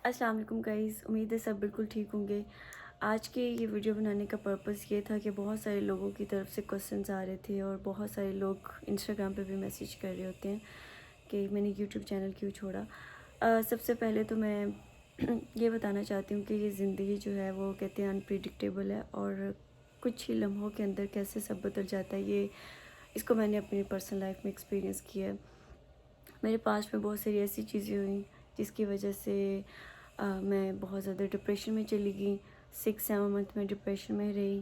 अस्सलाम वालेकुम गाइज़, उम्मीद है सब बिल्कुल ठीक होंगे। आज के ये वीडियो बनाने का पर्पस ये था कि बहुत सारे लोगों की तरफ से क्वेश्चंस आ रहे थे और बहुत सारे लोग इंस्टाग्राम पे भी मैसेज कर रहे होते हैं कि मैंने यूट्यूब चैनल क्यों छोड़ा। सबसे पहले तो मैं ये बताना चाहती हूँ कि ये ज़िंदगी जो है वो कहते हैं अनप्रिडिक्टेबल है और कुछ ही लम्हों के अंदर कैसे सब बदल जाता है, ये इसको मैंने अपनी पर्सनल लाइफ में एक्सपीरियंस किया है। मेरे पास में बहुत सारी ऐसी चीज़ें हुई जिसकी वजह से मैं बहुत ज़्यादा डिप्रेशन में चली गई। 6-7 मंथ में डिप्रेशन में रही।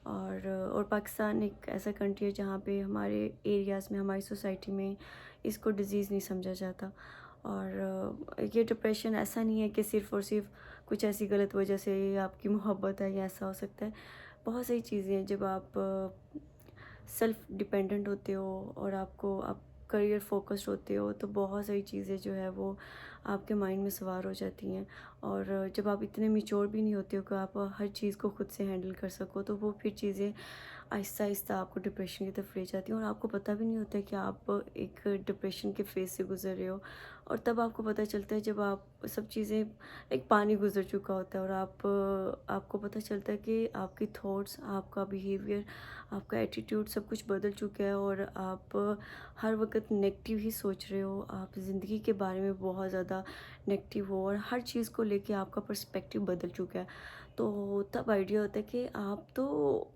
और पाकिस्तान एक ऐसा कंट्री है जहाँ पे हमारे एरियाज़ में, हमारी सोसाइटी में इसको डिज़ीज़ नहीं समझा जाता। और ये डिप्रेशन ऐसा नहीं है कि सिर्फ़ और सिर्फ कुछ ऐसी गलत वजह से आपकी मोहब्बत है या ऐसा हो सकता है। बहुत सारी चीज़ें हैं जब आप सेल्फ डिपेंडेंट होते हो और आप करियर फोकस्ड होते हो तो बहुत सारी चीज़ें जो है वो आपके माइंड में सवार हो जाती हैं। और जब आप इतने मैच्योर भी नहीं होते हो कि आप हर चीज़ को खुद से हैंडल कर सको तो वो फिर चीज़ें आहिस्ता आहिस्ता आपको डिप्रेशन की तरफ ले जाती हैं और आपको पता भी नहीं होता कि आप एक डिप्रेशन के फेज़ से गुज़र रहे हो। और तब आपको पता चलता है जब आप सब चीज़ें, एक पानी गुज़र चुका होता है और आपको पता चलता है कि आपकी थॉट्स, आपका बिहेवियर, आपका एटीट्यूड सब कुछ बदल चुका है और आप हर वक़्त नेगेटिव ही सोच रहे हो। आप ज़िंदगी के बारे में बहुत ज़्यादा नेगेटिव हो और हर चीज़ को लेके आपका पर्सपेक्टिव बदल चुका है। तो तब आइडिया होता है कि आप तो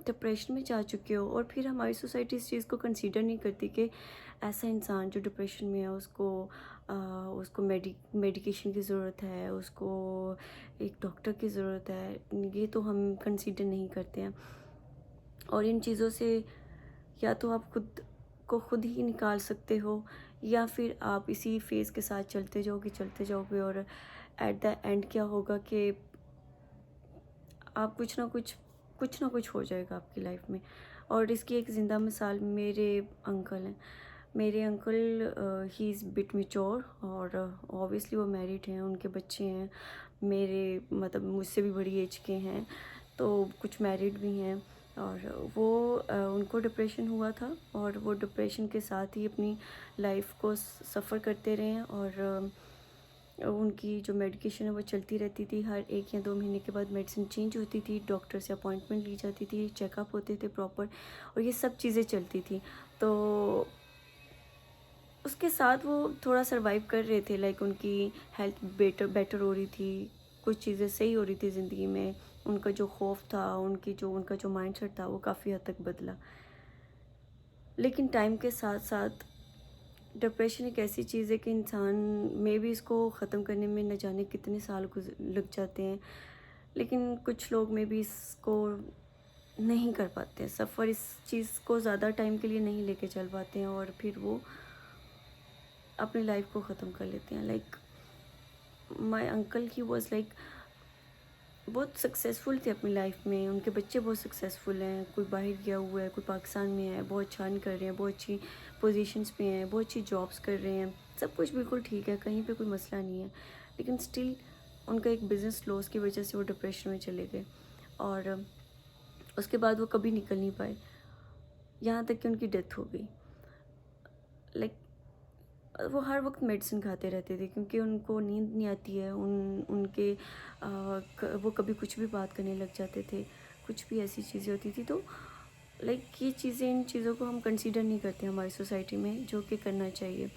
डिप्रेशन में जा चुके हो। और फिर हमारी सोसाइटी इस चीज़ को कंसीडर नहीं करती कि ऐसा इंसान जो डिप्रेशन में है उसको मेडिकेशन की ज़रूरत है, उसको एक डॉक्टर की ज़रूरत है। ये तो हम कंसीडर नहीं करते हैं। और इन चीज़ों से या तो आप खुद को खुद ही निकाल सकते हो या फिर आप इसी फेज़ के साथ चलते जाओगे और एट द एंड क्या होगा कि आप कुछ ना कुछ हो जाएगा आपकी लाइफ में। और इसकी एक ज़िंदा मिसाल मेरे अंकल हैं। मेरे uncle he is bit mature और ऑब्वियसली वो मैरिड हैं, उनके बच्चे हैं। मेरे मतलब मुझसे भी बड़ी एज के हैं, तो कुछ मैरिड भी हैं। और उनको डिप्रेशन हुआ था और वो डिप्रेशन के साथ ही अपनी लाइफ को सफ़र करते रहे हैं। और उनकी जो मेडिकेशन है वो चलती रहती थी, हर 1 या 2 महीने के बाद मेडिसिन चेंज होती थी, डॉक्टर से अपॉइंटमेंट ली जाती थी, चेकअप होते थे प्रॉपर और ये सब चीज़ें चलती थी। तो उसके साथ वो थोड़ा सर्वाइव कर रहे थे, लाइक उनकी हेल्थ बेटर बेटर हो रही थी, कुछ चीज़ें सही हो रही थी ज़िंदगी में। उनका जो खौफ था, उनका जो माइंडसेट था वो काफ़ी हद तक बदला। लेकिन टाइम के साथ साथ डिप्रेशन एक ऐसी चीज़ है कि इंसान में भी इसको ख़त्म करने में न जाने कितने साल लग जाते हैं। लेकिन कुछ लोग में भी इसको नहीं कर पाते हैं सफ़र, इस चीज़ को ज़्यादा टाइम के लिए नहीं लेके चल पाते हैं और फिर वो अपनी लाइफ को ख़त्म कर लेते हैं। Like my uncle he was like बहुत सक्सेसफुल थे अपनी लाइफ में, उनके बच्चे बहुत सक्सेसफुल हैं, कोई बाहर गया हुआ है, कोई पाकिस्तान में है, बहुत अच्छा अर्न कर रहे हैं, बहुत अच्छी पोजीशंस पे हैं, बहुत अच्छी जॉब्स कर रहे हैं, सब कुछ बिल्कुल ठीक है, कहीं पे कोई मसला नहीं है। लेकिन स्टिल उनका एक बिज़नेस लॉस की वजह से वो डिप्रेशन में चले गए और उसके बाद वो कभी निकल नहीं पाए, यहाँ तक कि उनकी डेथ हो गई। लाइक वो हर वक्त मेडिसिन खाते रहते थे क्योंकि उनको नींद नहीं आती है। वो कभी कुछ भी बात करने लग जाते थे, कुछ भी ऐसी चीज़ें होती थी। तो लाइक ये चीज़ें, इन चीज़ों को हम कंसीडर नहीं करते हमारी सोसाइटी में, जो कि करना चाहिए।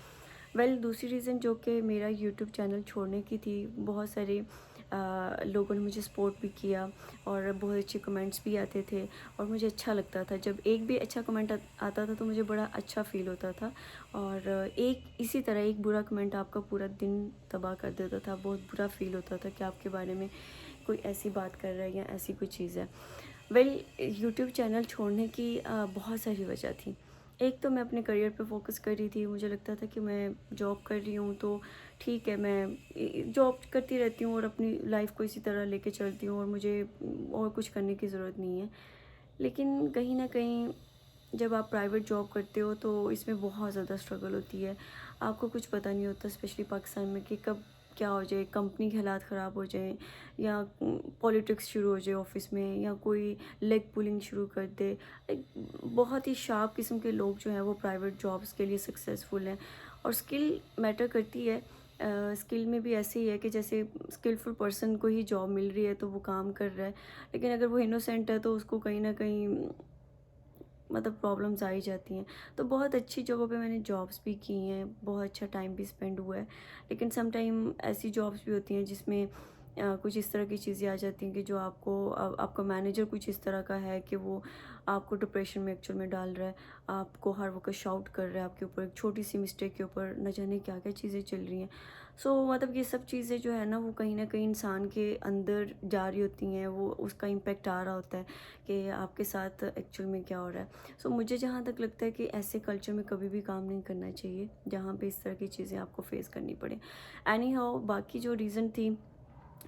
दूसरी रीज़न जो कि मेरा यूट्यूब चैनल छोड़ने की थी, बहुत सारे लोगों ने मुझे सपोर्ट भी किया और बहुत अच्छे कमेंट्स भी आते थे और मुझे अच्छा लगता था। जब एक भी अच्छा कमेंट आता था तो मुझे बड़ा अच्छा फ़ील होता था। और एक इसी तरह एक बुरा कमेंट आपका पूरा दिन तबाह कर देता था, बहुत बुरा फ़ील होता था कि आपके बारे में कोई ऐसी बात कर रहा है या ऐसी कोई चीज़ है। यूट्यूब चैनल छोड़ने की बहुत सारी वजह थी। एक तो मैं अपने करियर पे फोकस कर रही थी, मुझे लगता था कि मैं जॉब कर रही हूँ तो ठीक है, मैं जॉब करती रहती हूँ और अपनी लाइफ को इसी तरह लेके चलती हूँ और मुझे और कुछ करने की ज़रूरत नहीं है। लेकिन कहीं ना कहीं जब आप प्राइवेट जॉब करते हो तो इसमें बहुत ज़्यादा स्ट्रगल होती है। आपको कुछ पता नहीं होता, स्पेशली पाकिस्तान में, कि कब क्या हो जाए, कंपनी के हालात ख़राब हो जाएं या पॉलिटिक्स शुरू हो जाए ऑफिस में या कोई लेग पुलिंग शुरू कर दे। एक बहुत ही शार्प किस्म के लोग जो हैं वो प्राइवेट जॉब्स के लिए सक्सेसफुल हैं और स्किल मैटर करती है। स्किल में भी ऐसे ही है कि जैसे स्किलफुल पर्सन को ही जॉब मिल रही है तो वो काम कर रहा है, लेकिन अगर वो इनोसेंट है तो उसको कहीं ना कहीं मतलब प्रॉब्लम्स आ ही जाती हैं। तो बहुत अच्छी जगहों पे मैंने जॉब्स भी की हैं, बहुत अच्छा टाइम भी स्पेंड हुआ है, लेकिन सम टाइम ऐसी जॉब्स भी होती हैं जिसमें कुछ इस तरह की चीज़ें आ जाती हैं कि जो आपका मैनेजर कुछ इस तरह का है कि वो आपको डिप्रेशन में एक्चुअल में डाल रहा है, आपको हर वक्त शाउट कर रहा है आपके ऊपर, एक छोटी सी मिस्टेक के ऊपर न जाने क्या क्या चीज़ें चल रही हैं। मतलब ये सब चीज़ें जो है ना वो कहीं ना कहीं इंसान के अंदर जा रही होती हैं, वो उसका इम्पेक्ट आ रहा होता है कि आपके साथ एक्चुअल में क्या हो रहा है। मुझे जहाँ तक लगता है कि ऐसे कल्चर में कभी भी काम नहीं करना चाहिए जहाँ पे इस तरह की चीज़ें आपको फेस करनी पड़े। एनी हाउ, बाकी जो रीज़न थी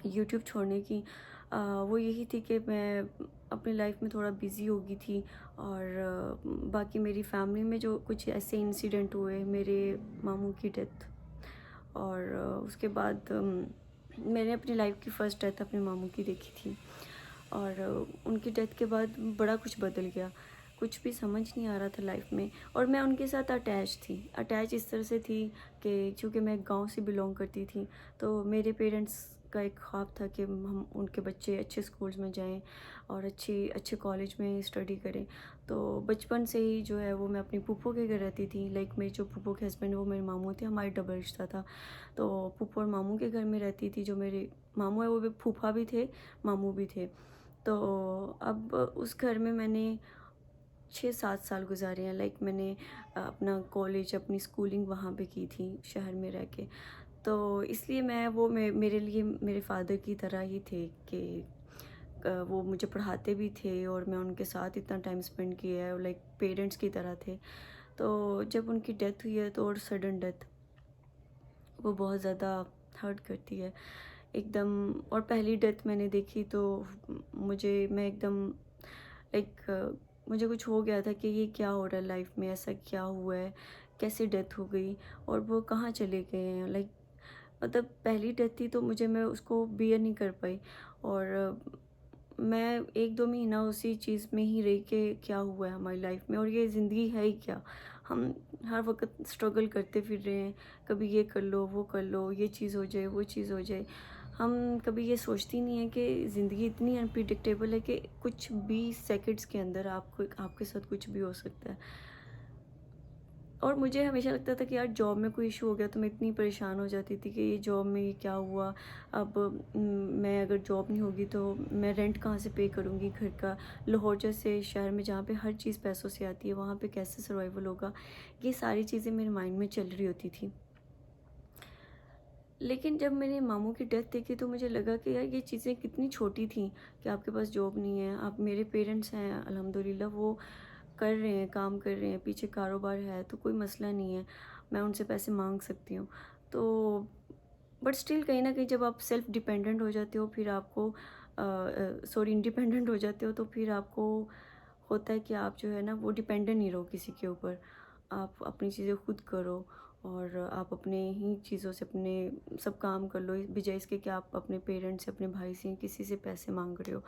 यूट्यूब छोड़ने की, वो यही थी कि मैं अपनी लाइफ में थोड़ा बिज़ी हो गई थी, और बाकी मेरी फैमिली में जो कुछ ऐसे इंसिडेंट हुए, मेरे मामू की डेथ, और उसके बाद मैंने अपनी लाइफ की फ़र्स्ट डेथ अपने मामू की देखी थी, और उनकी डेथ के बाद बड़ा कुछ बदल गया, कुछ भी समझ नहीं आ रहा था लाइफ में। और मैं उनके साथ अटैच थी, अटैच इस तरह से थी कि चूँकि मैं गांव से बिलोंग करती थी, तो मेरे पेरेंट्स का एक ख्वाब था कि हम उनके बच्चे अच्छे स्कूल्स में जाएं और अच्छे अच्छे कॉलेज में स्टडी करें। तो बचपन से ही जो है वो मैं अपनी फूफो के घर रहती थी, लाइक मेरे जो फूफो के हस्बैंड वो मेरे मामू थे, हमारी डबल रिश्ता था। तो फूफो और मामू के घर में रहती थी, जो मेरे मामू है वो भी फूफा भी थे, मामू भी थे। तो अब उस घर में मैंने 6-7 साल गुजारे हैं, लाइक मैंने अपना कॉलेज, अपनी स्कूलिंग वहाँ पे की थी शहर में रह के। तो इसलिए मेरे लिए मेरे फादर की तरह ही थे कि वो मुझे पढ़ाते भी थे और मैं उनके साथ इतना टाइम स्पेंड किया है, लाइक पेरेंट्स की तरह थे। तो जब उनकी डेथ हुई है, तो और सडन डेथ, वो बहुत ज़्यादा हर्ट करती है एकदम। और पहली डेथ मैंने देखी तो मैं एकदम लाइक मुझे कुछ हो गया था कि ये क्या हो रहा है लाइफ में, ऐसा क्या हुआ है, कैसे डेथ हो गई और वो कहाँ चले गए हैं, लाइक मतलब पहली डेथ थी तो मैं उसको बियर नहीं कर पाई। और मैं 1-2 महीना उसी चीज़ में ही रही कि क्या हुआ है हमारी लाइफ में और ये ज़िंदगी है ही क्या। हम हर वक्त स्ट्रगल करते फिर रहे हैं, कभी ये कर लो, वो कर लो, ये चीज़ हो जाए, वो चीज़ हो जाए। हम कभी ये सोचती नहीं है कि ज़िंदगी इतनी अनप्रिडिक्टेबल है कि कुछ भी सेकंड्स के अंदर आपके साथ कुछ भी हो सकता है। और मुझे हमेशा लगता था कि यार जॉब में कोई इशू हो गया तो मैं इतनी परेशान हो जाती थी कि ये जॉब में ये क्या हुआ। अब मैं अगर जॉब नहीं होगी तो मैं रेंट कहाँ से पे करूँगी घर का। लाहौर जैसे शहर में जहाँ पे हर चीज़ पैसों से आती है, वहाँ पे कैसे सर्वाइवल होगा। ये सारी चीज़ें मेरे माइंड में चल रही होती थी। लेकिन जब मैंने मामू की डेथ देखी तो मुझे लगा कि यार ये चीज़ें कितनी छोटी थी कि आपके पास जॉब नहीं है। आप मेरे पेरेंट्स हैं अल्हम्दुलिल्लाह, वो कर रहे हैं, काम कर रहे हैं, पीछे कारोबार है तो कोई मसला नहीं है, मैं उनसे पैसे मांग सकती हूँ। तो बट स्टिल कहीं ना कहीं जब आप सेल्फ डिपेंडेंट हो जाते हो, फिर आपको सॉरी इंडिपेंडेंट हो जाते हो, तो फिर आपको होता है कि आप जो है ना वो डिपेंडेंट नहीं रहो किसी के ऊपर। आप अपनी चीज़ें खुद करो और आप अपने ही चीज़ों से अपने सब काम कर लो, बजाय इसके कि आप अपने पेरेंट्स से, अपने भाई से, किसी से पैसे मांग रहे हो।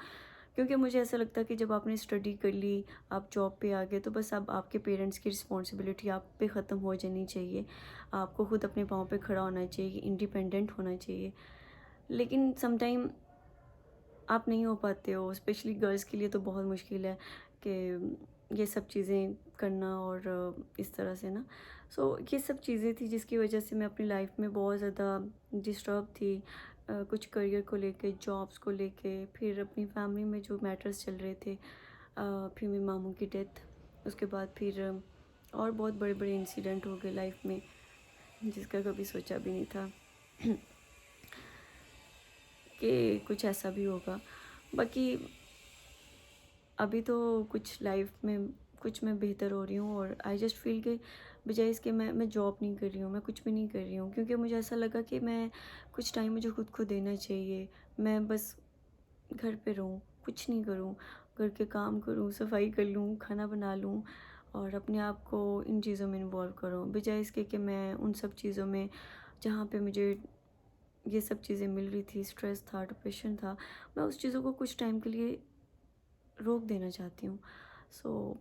क्योंकि मुझे ऐसा लगता है कि जब आपने स्टडी कर ली, आप जॉब पे आ गए, तो बस अब आपके पेरेंट्स की रिस्पॉन्सिबिलिटी आप पे ख़त्म हो जानी चाहिए। आपको खुद अपने पाँव पे खड़ा होना चाहिए, इंडिपेंडेंट होना चाहिए। लेकिन समटाइम आप नहीं हो पाते हो, स्पेशली गर्ल्स के लिए तो बहुत मुश्किल है कि ये सब चीज़ें करना और इस तरह से ना। ये सब चीज़ें थी जिसकी वजह से मैं अपनी लाइफ में बहुत ज़्यादा डिस्टर्ब थी, कुछ करियर को लेके, जॉब्स को लेके, फिर अपनी फैमिली में जो मैटर्स चल रहे थे, फिर मेरे मामू की डेथ, उसके बाद फिर और बहुत बड़े बड़े इंसिडेंट हो गए लाइफ में जिसका कभी सोचा भी नहीं था कि कुछ ऐसा भी होगा। बाकी अभी तो कुछ लाइफ में कुछ मैं बेहतर हो रही हूँ, और आई जस्ट फील कि बजाय इसके मैं जॉब नहीं कर रही हूँ, मैं कुछ भी नहीं कर रही हूँ, क्योंकि मुझे ऐसा लगा कि मैं कुछ टाइम मुझे खुद को देना चाहिए। मैं बस घर पे रहूँ, कुछ नहीं करूँ, घर के काम करूँ, सफाई कर लूँ, खाना बना लूँ और अपने आप को इन चीज़ों में इन्वॉल्व करूँ, बजाय इसके कि मैं उन सब चीज़ों में जहाँ पे मुझे ये सब चीज़ें मिल रही थी, स्ट्रेस था, डिप्रेशन था, मैं उस चीज़ों को कुछ टाइम के लिए रोक देना चाहती हूँ। सो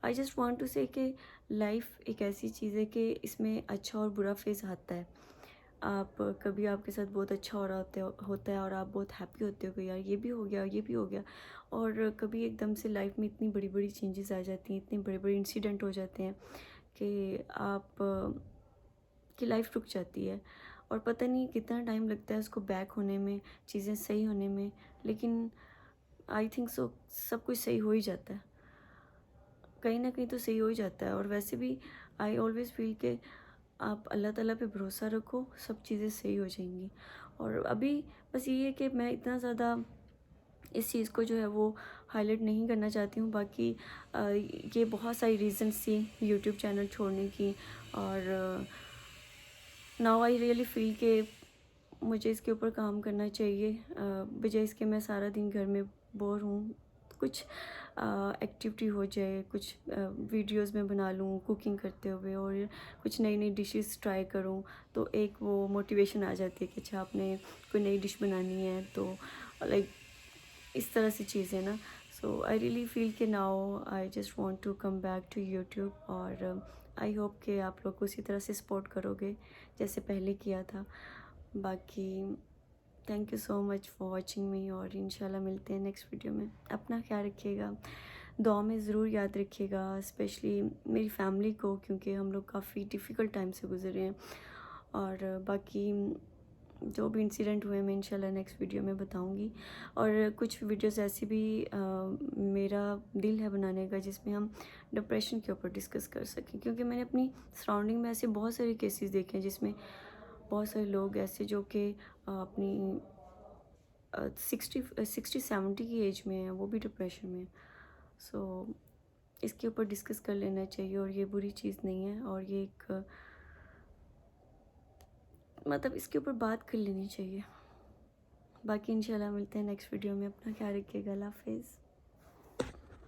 आई जस्ट वांट टू से कि लाइफ एक ऐसी चीज़ है कि इसमें अच्छा और बुरा फेज़ आता है। आप कभी आपके साथ बहुत अच्छा हो रहा होता है और आप बहुत हैप्पी होते हो कि यार ये भी हो गया, ये भी हो गया। और कभी एकदम से लाइफ में इतनी बड़ी बड़ी चेंजेस आ जाती हैं, इतने बड़े बड़े इंसिडेंट हो जाते हैं कि आप की लाइफ रुक जाती है और पता नहीं कितना टाइम लगता है उसको बैक होने में, चीज़ें सही होने में। लेकिन आई थिंक सो सब कुछ सही हो ही जाता है, कहीं ना कहीं तो सही हो ही जाता है। और वैसे भी आई ऑलवेज़ फील के आप अल्लाह ताला पे भरोसा रखो, सब चीज़ें सही हो जाएंगी। और अभी बस ये है कि मैं इतना ज़्यादा इस चीज़ को जो है वो हाईलाइट नहीं करना चाहती हूँ। बाकी ये बहुत सारी रीज़न्स थी यूट्यूब चैनल छोड़ने की। और नाउ आई रियली फील के मुझे इसके ऊपर काम करना चाहिए, बजाय इसके मैं सारा दिन घर में बोर हूँ। कुछ एक्टिविटी हो जाए, कुछ वीडियोस में बना लूँ कुकिंग करते हुए, और कुछ नई नई डिशेस ट्राई करूँ, तो एक वो मोटिवेशन आ जाती है कि अच्छा आपने कोई नई डिश बनानी है। तो लाइक इस तरह से चीज़ें ना। सो आई रियली फील कि now I just want to come back to YouTube. और आई होप कि आप लोग उसी तरह से सपोर्ट करोगे जैसे पहले किया था। बाकी thank you so much for watching मी, और इंशाल्लाह मिलते हैं नेक्स्ट वीडियो में। अपना ख्याल रखिएगा, दुआ में ज़रूर याद रखिएगा, स्पेशली मेरी फैमिली को, क्योंकि हम लोग काफ़ी डिफ़िकल्ट टाइम से गुजरे हैं। और बाकी जो भी इंसिडेंट हुए मैं इंशाल्लाह नेक्स्ट वीडियो में बताऊंगी। और कुछ वीडियोस ऐसी भी मेरा दिल है बनाने का जिसमें हम डिप्रेशन के ऊपर डिस्कस कर सकें, क्योंकि मैंने अपनी सराउंडिंग में ऐसे बहुत सारे केसेस देखे हैं जिसमें बहुत सारे लोग ऐसे जो कि अपनी 60-70 की एज में है, वो भी डिप्रेशन में। सो इसके ऊपर डिस्कस कर लेना चाहिए, और ये बुरी चीज़ नहीं है, और ये एक मतलब इसके ऊपर बात कर लेनी चाहिए। बाकी इंशाल्लाह मिलते हैं नेक्स्ट वीडियो में। अपना ख्याल रखिएगा। अल्लाह हाफिज़।